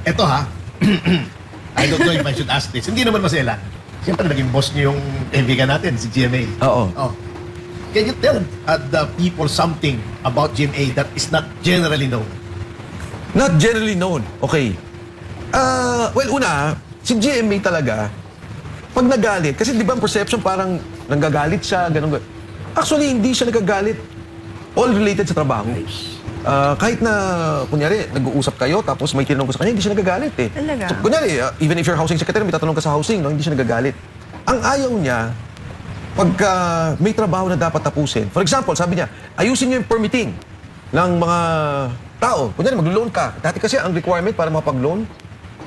eto ha, I don't know if I should ask this. Hindi naman masela. Siyempre, naging boss niyo yung kaibigan natin, si GMA. Oo. Oh. Can you tell the people something about GMA that is not generally known? Not generally known. Okay. Well, una, si GMA talaga, pag nagalit, kasi di ba ang perception parang nanggagalit siya, ganun. Actually, hindi siya nagagalit. All related sa trabaho. Kahit na, kunyari, nag-uusap kayo, tapos may tinanong ko sa kanya, hindi siya nagagalit eh. Talaga? So, kunyari, even if you're housing secretary, may tatanong ka sa housing, no, hindi siya nagagalit. Ang ayaw niya, pagka may trabaho na dapat tapusin. For example, sabi niya, ayusin niyo yung permitting ng mga tao. Kunyari, mag-loan ka. Dati kasi ang requirement para makapag-loan,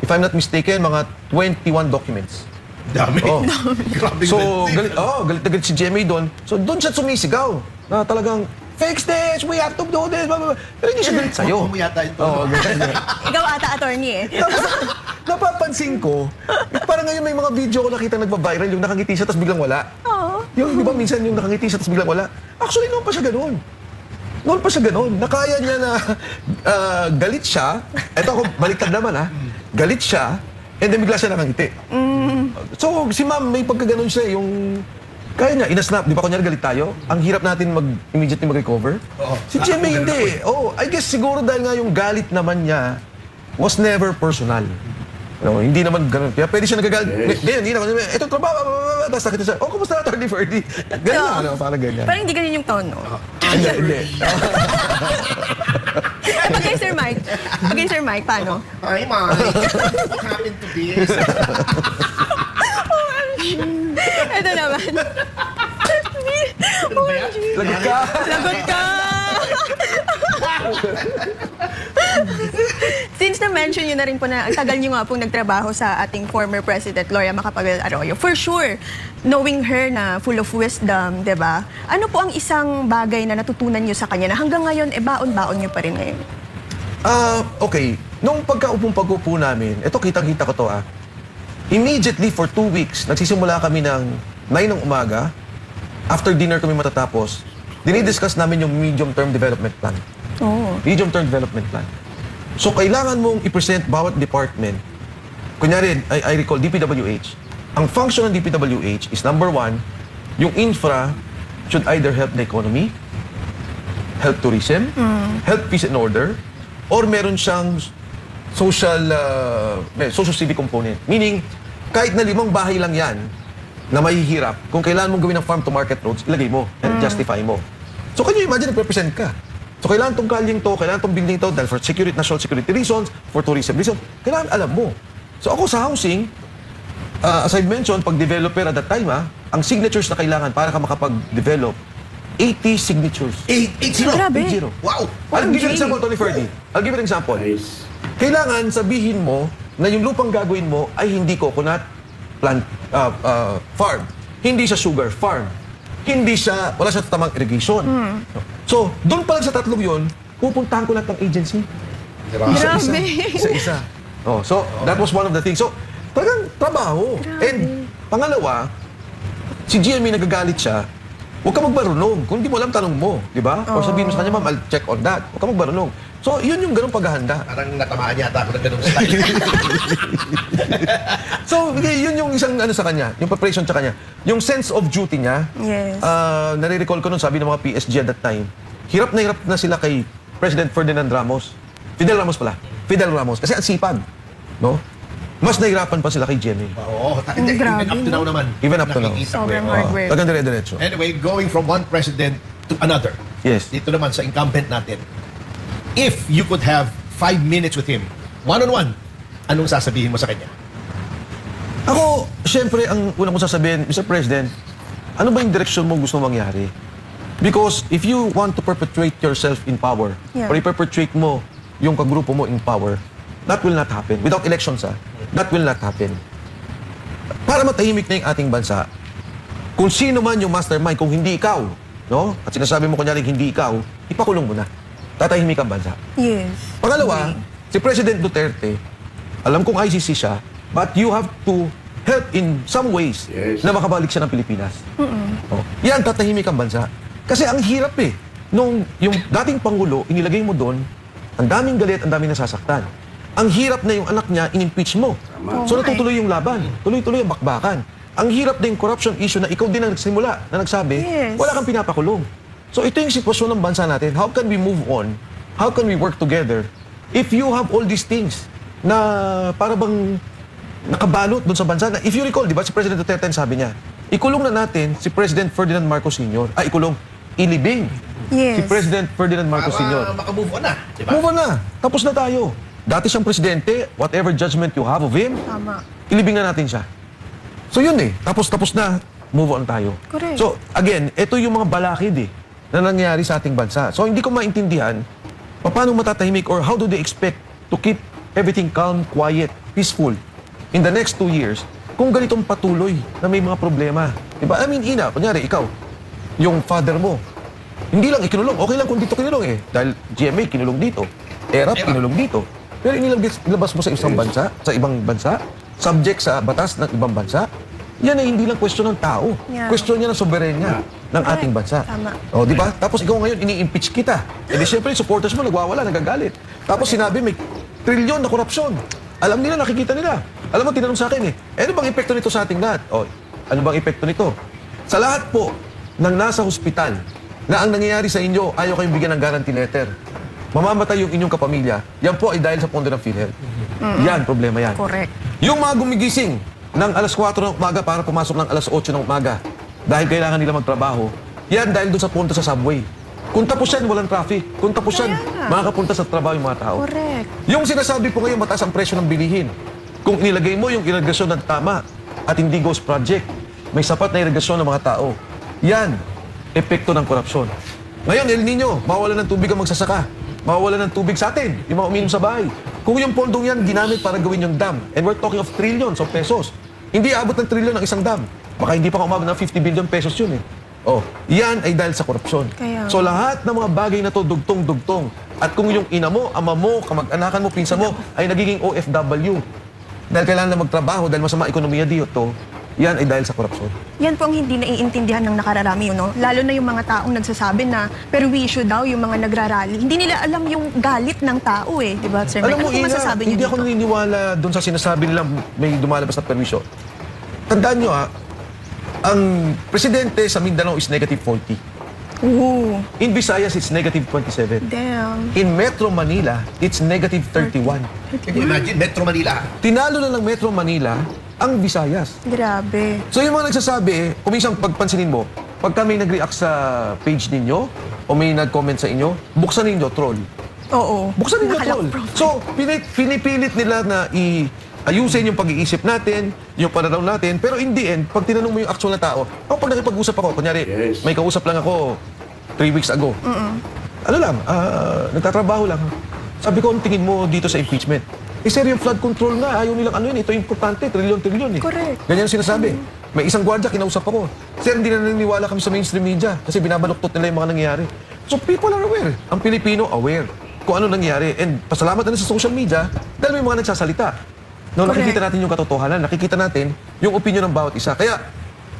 if I'm not mistaken, mga 21 documents. Dami. Oh. Grabe. So, galit na galit si GMA doon. So, doon siya sumisigaw. Na talagang, fix this, we have to do this, blah, blah, blah. Pero hindi siya galit sa'yo. Mo yata ito. Oo, ganyan. Ikaw ata attorney eh. Tapos, napapansin ko, parang ngayon may mga video ko nakita nagpa-viral, yung nakangiti siya tapos biglang wala. Oo. Yung, di ba, minsan yung nakangiti siya tapos biglang wala. Actually, noon pa siya ganun. Noon pa siya ganun. Nakaya niya na galit siya. Eto ako, baliktad naman ha. Galit siya, and then bigla siya nakangiti. So, si ma'am, may pagkaganon siya, yung... Kaya niya, inasnap. Di ba kunyari galit tayo? Ang hirap natin immediately mag-recover. Oo. Si GMA hindi. Oh, I guess siguro dahil nga yung galit naman niya was never personal. No, hindi naman ganun. Kaya pwede siya nagagalit. Hindi naman. Ito trabaho. Tapos nakita siya, oh, kumusta na, Attorney Ferdy? Ganyan lang, parang ganyan. Parang hindi ganyan yung tone, no? Hindi. Okay, Sir Mike. Okay, Sir Mike, paano? Hi, Mike. What happened to this? Ito naman. Lagot ka. Lagot ka! Since na-mention nyo na rin po na ang tagal nyo nga pong nagtrabaho sa ating former President Gloria Macapagal-Arroyo, for sure, knowing her na full of wisdom, di ba? Ano po ang isang bagay na natutunan nyo sa kanya na hanggang ngayon, baon-baon nyo pa rin ngayon? Okay. Nung pagka-upong-pag-upo namin, ito kitang-kita ko to immediately for 2 weeks, nagsisimula kami ng 9 ng umaga. After dinner kami matatapos, dinidiscuss namin yung medium-term development plan. Oh. Medium-term development plan. So, kailangan mong i-present bawat department. Kunyari, I recall, DPWH. Ang function ng DPWH is number 1, yung infra should either help the economy, help tourism, help peace and order, or meron siyang social-civic component. Meaning, kahit na 5 bahay lang yan, na mahihirap, kung kailangan mong gawin ng farm-to-market roads, ilagay mo and justify mo. So, can you imagine, nag-represent ka? So, kailangan tong kalyeng to, kailangan tong building to, dahil for national security reasons, for tourism reasons, kailangan alam mo. So, ako sa housing, as I've mentioned, pag developer at that time, ang signatures na kailangan para ka makapag-develop, 80 signatures. 8-0. Grabe. 80. Wow. I'll give you an example, Tony Ferdy. I'll give you an example. Kailangan sabihin mo na yung lupang gagawin mo ay hindi coconut farm. Hindi siya sugar farm. Wala siya tamang irrigation. So, doon pa lang sa tatlong yun, pupuntahan ko lahat ng agency. Grabe. Isa-isa. Oh, so, that was one of the things. So, talagang trabaho. And, pangalawa, si GMA nagagalit siya, huwag ka magbarunong. Kung di mo alam, tanong mo. Di ba? O sabihin mo sa kanya, ma'am, I'll check on that. Huwag ka magbarunong. So, yun yung ganung paghahanda. Parang natamaan yata ako ng ganung style. So, yun yung isang ano sa kanya, yung preparation sa kanya. Yung sense of duty niya, Yes. nare-recall ko nun, sabi ng mga PSG at that time, hirap na sila kay President Ferdinand Ramos. Fidel Ramos. Kasi ang sipag. No? Mas nahirapan pa sila kay GMA. Oo. Even Grabe, up to now naman. Even up to now. Nakikita ko Sobrang eh. hard work. Talagang dire-diretso. Anyway, going from one president to another. Yes. Dito naman sa incumbent natin. If you could have 5 minutes with him, one-on-one, anong sasabihin mo sa kanya? Ako, syempre, ang unang kong sasabihin, Mr. President, ano ba yung direksyon mo gusto mangyari? Because if you want to perpetuate yourself in power, Yeah. or i-perpetuate mo yung kagrupo mo in power, that will not happen. Without elections, that will not happen. Para matahimik na yung ating bansa, kung sino man yung mastermind, kung hindi ikaw, no? At sinasabi mo kunyari hindi ikaw, ipakulong mo na. Tatahimik ang bansa. Yes. Pangalawa, si President Duterte, alam kong ICC siya, but you have to help in some ways na makabalik siya ng Pilipinas. Oh. Yan, tatahimik ang bansa. Kasi ang hirap nung yung dating Pangulo, inilagay mo doon, ang daming galit, ang daming nasasaktan. Ang hirap na yung anak niya, in-impeach mo. So natutuloy yung laban. Tuloy-tuloy yung bakbakan. Ang hirap na yung corruption issue na ikaw din ang nagsimula, na nagsabi, Yes. wala kang pinapakulong. So ito yung sitwasyon ng bansa natin. How can we move on? How can we work together if you have all these things na para bang nakabalot doon sa bansa? Na, if you recall, di ba, si President Duterte sabi niya, ikulong na natin si President Ferdinand Marcos Sr. Ilibing si Yes. President Ferdinand Marcos Sr. Para makamove on na, di ba? Move on na. Tapos na tayo. Dati siyang presidente, whatever judgment you have of him, Tama. ilibing na natin siya. So yun eh. Tapos na, move on tayo. Correct. So again, ito yung mga balakid na nangyari sa ating bansa. So hindi ko maintindihan paano matatahimik or how do they expect to keep everything calm, quiet, peaceful in the next 2 years kung ganitong patuloy na may mga problema. Diba? I mean, kunyari, ikaw, yung father mo, hindi lang ikinulong. Okay lang kung dito kinulong eh. Dahil GMA kinulong dito. ERAP kinulong dito. Pero inilabas mo sa isang bansa, sa ibang bansa, subject sa batas ng ibang bansa, yan ay hindi lang question ng tao. Yeah. Question niya ng soberenya ng Correct. ating bansa. Tama. O, di ba? Tapos ikaw ngayon, ini-impeach kita. E di syempre, supporters mo nagwawala, nagagalit. Tapos sinabi, may trilyon na korupsyon. Alam nila, nakikita nila. Alam mo, tinanong sa akin ano bang epekto nito sa ating lahat? O, ano bang epekto nito? Sa lahat po ng nasa hospital na ang nangyayari sa inyo, ayaw kayong bigyan ng guarantee letter. Mamamatay yung inyong kapamilya, yan po ay dahil sa pondo ng PhilHealth. Yan, problema yan. Correct. Yung mga gumigising ng alas 4 ng umaga para pumasok ng alas 8 ng umaga dahil kailangan nila magtrabaho, yan dahil doon sa punta sa subway. Kung tapos yan, walang traffic. Kung tapos yan, Kaya. makakapunta sa trabaho yung mga tao. Correct. Yung sinasabi po ngayon, mataas ang presyo ng bilihin. Kung inilagay mo yung irigasyon ng tama at hindi ghost project, may sapat na irigasyon ng mga tao. Yan, epekto ng korupsyon. Ngayon, El Nino, mawawalan ng tubig ang magsasaka. Mawawalan ng tubig sa atin, yung mga uminom sa bahay. Kung yung pondong yan ginamit para gawin yung dam, and we're talking of trillions of pesos, hindi abot ng trilyon ng isang dam. Baka hindi pa umabot ng 50 billion pesos yun eh. Oh, yan ay dahil sa korupsyon. Kaya- So lahat ng mga bagay na to dugtong-dugtong. At kung yung ina mo, ama mo, kamag-anakan mo, pinsan mo ay nagiging OFW dahil kailangan na magtrabaho dahil masama ekonomiya dito, yan ay dahil sa korupsyon. Yan po ang hindi naiintindihan ng nakararami, no? Lalo na yung mga taong nagsasabi na perwisyo daw yung mga nagrarally. Hindi nila alam yung galit ng tao eh, di ba, Sir Mike? Alam mo, Ano po Ina, masasabi niyo hindi dito? ako naniniwala doon sa sinasabi nila may dumalabas na perwisyo. Tandaan nyo ang presidente sa Mindanao is negative 40. Ooh, In Visayas, it's negative 27. damn. In Metro Manila, it's negative 31. Can you imagine, Metro Manila. Tinalo na ng Metro Manila ang Visayas. Grabe. So yung mga nagsasabi, kung minsan pagpansinin mo, pagka may nag-react sa page ninyo o may nag-comment sa inyo, buksan ninyo, troll. Oo. Buksan ninyo, Nakalock troll. profile. So, pinipilit nila na ayusin yung pag-iisip natin, yung pananaw natin, pero in the end, pag tinanong mo yung actual na tao, pag nakipag-usap ako, kunyari, may kausap lang ako 3 weeks ago. Ano lang, nagtatrabaho lang. Sabi ko, ang tingin mo dito sa impeachment? Eh sir, yung flood control nga, ayaw nilang ano yun, ito importante, trilyon-trilyon eh. Correct. Ganyan ang sinasabi. May isang gwardiya, kinausap ako. Sir, hindi na naniniwala kami sa mainstream media kasi binabaluktot nila yung mga nangyayari. So people are aware. Ang Pilipino aware kung ano nangyayari. And pasalamat na sa social media dahil may mga nagsasalita. No, Correct. nakikita natin yung katotohanan, nakikita natin yung opinion ng bawat isa. Kaya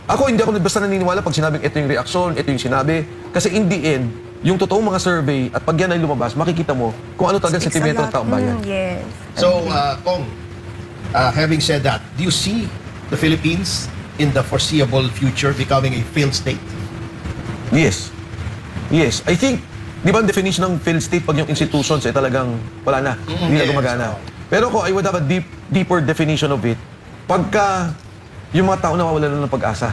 ako hindi ako basta naniniwala pag sinabing ito yung reaksyon, ito yung sinabi. Kasi in the end, yung totoong mga survey at pag yan ay lumabas, makikita mo kung ano talagang Speaks a sentimento ng lot. taong bayan. Yes. So, Kong, having said that, do you see the Philippines in the foreseeable future becoming a failed state? Yes. Yes. I think, di ba ang definition ng failed state pag yung institutions ay talagang wala na, hindi na Yes. gumagana. Pero ako, I would have a deeper definition of it pagka yung mga tao nawawalan na ng pag-asa.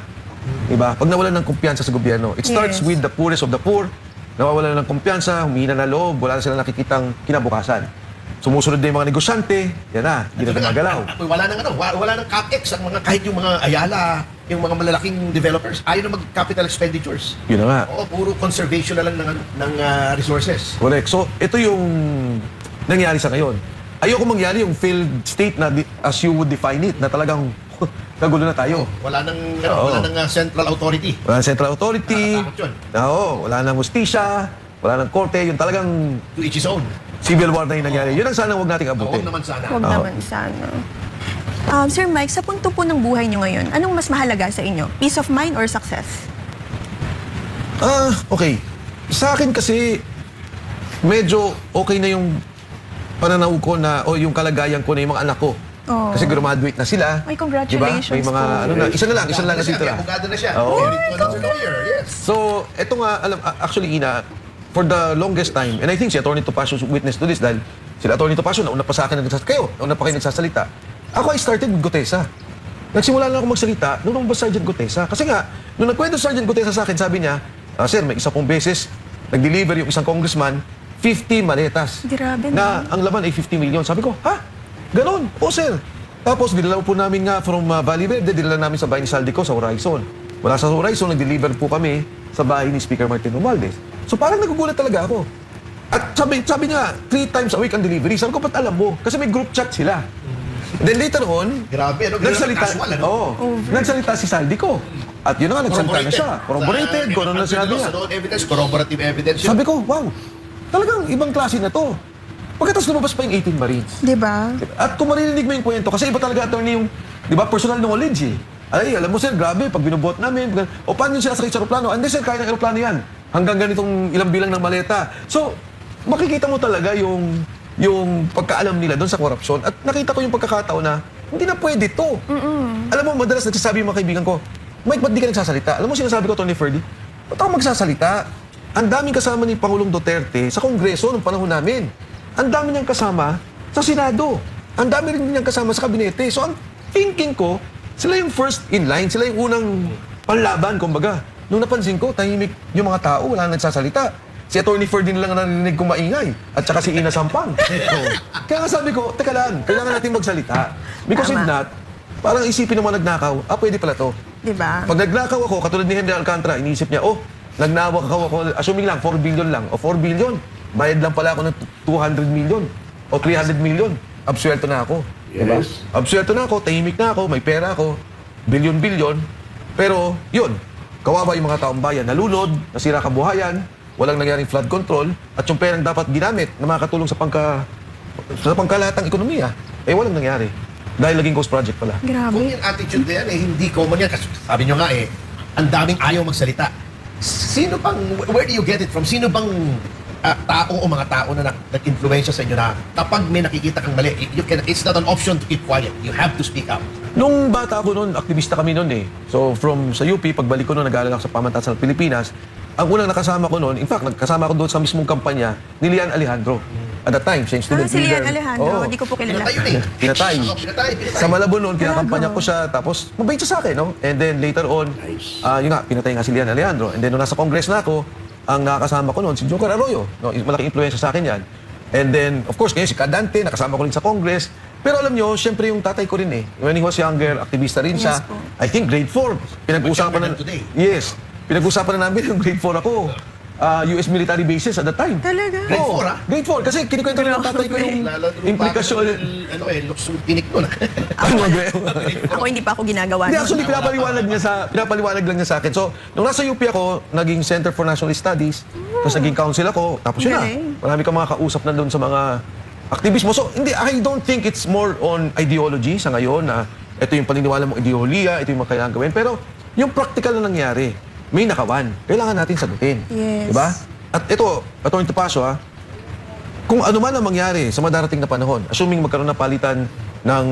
Di ba? Pag nawalan ng kumpiyansa sa gobyerno. It starts Yes. with the poorest of the poor, nawawalan na ng kumpiyansa, humihina na loob, wala na sila nakikitang kinabukasan. Sumusunod na yung mga negosyante, yan na, hindi na gumagalaw. Wala nang wala nang capex ang mga kahit yung mga Ayala, yung mga malalaking developers, ayaw na mag-capital expenditures. Yun na nga. Oo, puro conservation na lang ng resources. Correct. So, ito yung nangyari sa ngayon. Ayoko mangyari yung failed state na as you would define it, na talagang kagulo na tayo. Wala nang Oo. wala nang central authority. Wala ng central authority, Nakakatakot yun. oo, wala ng hustisya, wala ng korte, yung talagang To each his own. civil war na yung nangyari. Yun ang sana huwag nating Huwag abutin. naman sana. Huwag naman sana. Sir Mike, sa punto po ng buhay niyo ngayon, anong mas mahalaga sa inyo? Peace of mind or success? Okay. Sa akin kasi, medyo okay na yung pananaw ko na, yung kalagayan ko na yung mga anak ko. Oh. Kasi graduate na sila. Ay, congratulations Diba? May mga, po. isa na lang na dito na. Abogado na siya. Oo. Lawyer, yes. So, eto nga, actually, Ina, for the longest time, and I think si Atty. Topacio witness to this dahil sila Atty. Topacio, nauna pa sa akin nauna pa kayo nagsasalita. Ako, I started with Gutesa. Nagsimula lang ako magsalita nung lumabas Sergeant Gutesa. Kasi nga, nung nagkwento Sergeant Gutesa sa akin, sabi niya, Sir, may isa pong beses, nag-deliver yung isang congressman, 50 maletas. Grabe Na ang laman ay 50 million. Sabi ko, ha? Ganon? O, sir. Tapos, dinala po namin nga from Valley Verde, dinala namin sa bahay ni Saldico sa Horizon. Wala sa Horizon, nag-deliver po kami sa bahay ni Speaker Martin Romualdez. So, parang nagugulat talaga ako. At sabi niya, 3 times a week ang delivery. Sabi ko, ba't alam mo? Kasi may group chat sila. Then later on, Grabe, ano? nagsalita, Casual, ano? nagsalita si Saldico. At yun na nga, nagsalita na siya. Corroborated, kung ano na sinabi niya. Evidence, corroborative evidence. yun. Sabi ko, wow, talagang ibang klase na to. Pagkatapos lumabas pa yung 18 Marines. Di ba? At kung marinig mo yung kwento, kasi iba talaga attorney yung, di ba, personal knowledge eh. Ay, alam mo sir, grabe, pag binubuhat namin, o paano yun sila sakit sa aeroplano? Hindi sir, kaya ng aeroplano yan. Hanggang ganitong ilang bilang ng maleta. So, makikita mo talaga yung pagkaalam nila doon sa korupsyon. At nakita ko yung pagkakataon na, hindi na pwede to. Alam mo, madalas nagsasabi yung mga kaibigan ko, Mike, ba't di ka nagsasalita? Alam mo sinasabi ko, Tony Ferdy, ba't ako magsasalita? Ang daming kasama ni Pangulong Duterte sa Kongreso nung panahon namin. Ang dami niyang kasama sa Senado. Ang dami rin niyang kasama sa kabinete. So ang thinking ko, sila yung first in line, sila yung unang panlaban, kumbaga. Nung napansin ko, tahimik yung mga tao, wala nang nagsasalita. Si Atty. Ferdinand lang ang narinig kong maingay. At saka si Ina Sampang. So, kaya nga sabi ko, teka lang, kailangan natin magsalita. Because if Tama. not, parang isipin ng mga nagnakaw, pwede pala to. Di ba? Pag nagnakaw ako, katulad ni Henry Alcantara, iniisip niya, nagnawak ako, assuming lang, 4 billion lang. O 4 billion, bayad lang pala ako ng 200 million o 300 million. Absuelto na ako. Diba? Yes. Absuelto na ako, tahimik na ako, may pera ako, bilyon-bilyon. Pero, yun, kawawa yung mga taong bayan. Nalunod, nasira kabuhayan, walang nangyaring flood control, at yung perang dapat ginamit na makakatulong sa pangkalahatang ekonomiya, walang nangyari. Dahil naging ghost project pala. Kung Grabe. yung attitude na yan, hindi common yan. Kasi sabi nyo nga ang daming ayaw magsalita. Sino bang, where do you get it from? Sino bang tao o mga tao na nag-influensya sa inyo na kapag may nakikita kang mali, it's not an option to keep quiet. You have to speak out. Nung bata ako noon, aktivista kami noon eh. So from sa UP, pagbalik ko noon, nag-aaral ako sa Pamantasan ng Pilipinas. Ang unang nakasama ko noon, in fact, nagkasama ko doon sa mismong kampanya ni Lian Alejandro. At that time, siya yung student Si leader. Lian Alejandro, Oo. di ko po kilala. Pinatay yun eh. Pinatay. Pinatay. Sa Malabon noon, kinakampanya ko siya. Tapos, mabait siya sa akin, no? And then later on, yun nga, pinatay nga si Lian Alejandro. And then nung nasa Congress na ako, ang nakakasama ko noon, si Joker Arroyo. No? Malaking influensya sa akin yan. And then, of course, ngayon si Cadante, nakasama ko rin sa Congress. Pero alam nyo, syempre yung tatay ko rin eh. When he was younger, aktivista rin siya. Yes po. I think grade 4. Pinag-usapan younger na... than today. Yes. Pinag-usapan na namin yung grade 4 ako. US military bases at that time. Talaga? Grade Oo, 4, ah? Grade 4. Kasi kinikwento rin ng tatay ko yung Lalo nung implikasyon. bago, luksong tinik nun. Ako hindi pa ako ginagawa. Hindi, nun. actually, pinapaliwanag lang niya sa akin. So, nung nasa UP ako, naging Center for National Studies, tapos naging council ako, tapos yun na. Galing. Marami kang mga kausap na doon sa mga aktivismo. So, hindi, I don't think it's more on ideology sa ngayon na ito yung paniniwala mong ideolohiya, ito yung mga kailangan gawin. Pero, yung practical na nangyari, may nakawan. Kailangan natin sagutin. Yes. Diba? At ito, Atty. Topacio, kung ano man ang mangyari sa madarating na panahon, assuming magkaroon na palitan ng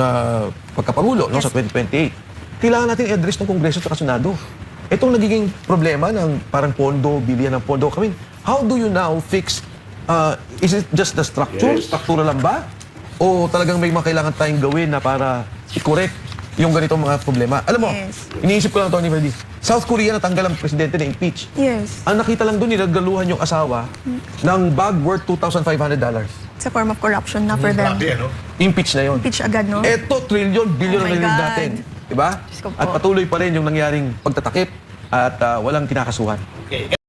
pagkapangulo no, sa 2028, kailangan natin i-address ng Kongreso at Senado. Itong nagiging problema ng parang pondo, bilihan ng pondo. I mean, how do you now fix, is it just the structure? Yes. Struktura lang ba? O talagang may mga kailangan tayong gawin na para i-correct yung ganitong mga problema? Alam mo, Yes. iniisip ko lang, Tony Verdi, South Korea natanggal ang presidente na impeach. Yes. Ang nakita lang doon, nilagaluhan yung asawa ng bag worth $2,500. Sa form of corruption na for them. Grabe, ano? Impeach na yon. Pitch agad, no? Eto, trillion, billion Oh ang my narinig God. natin. Diba? Diyos ko po. At patuloy pa rin yung nangyaring pagtatakip at walang kinakasuhan. Okay.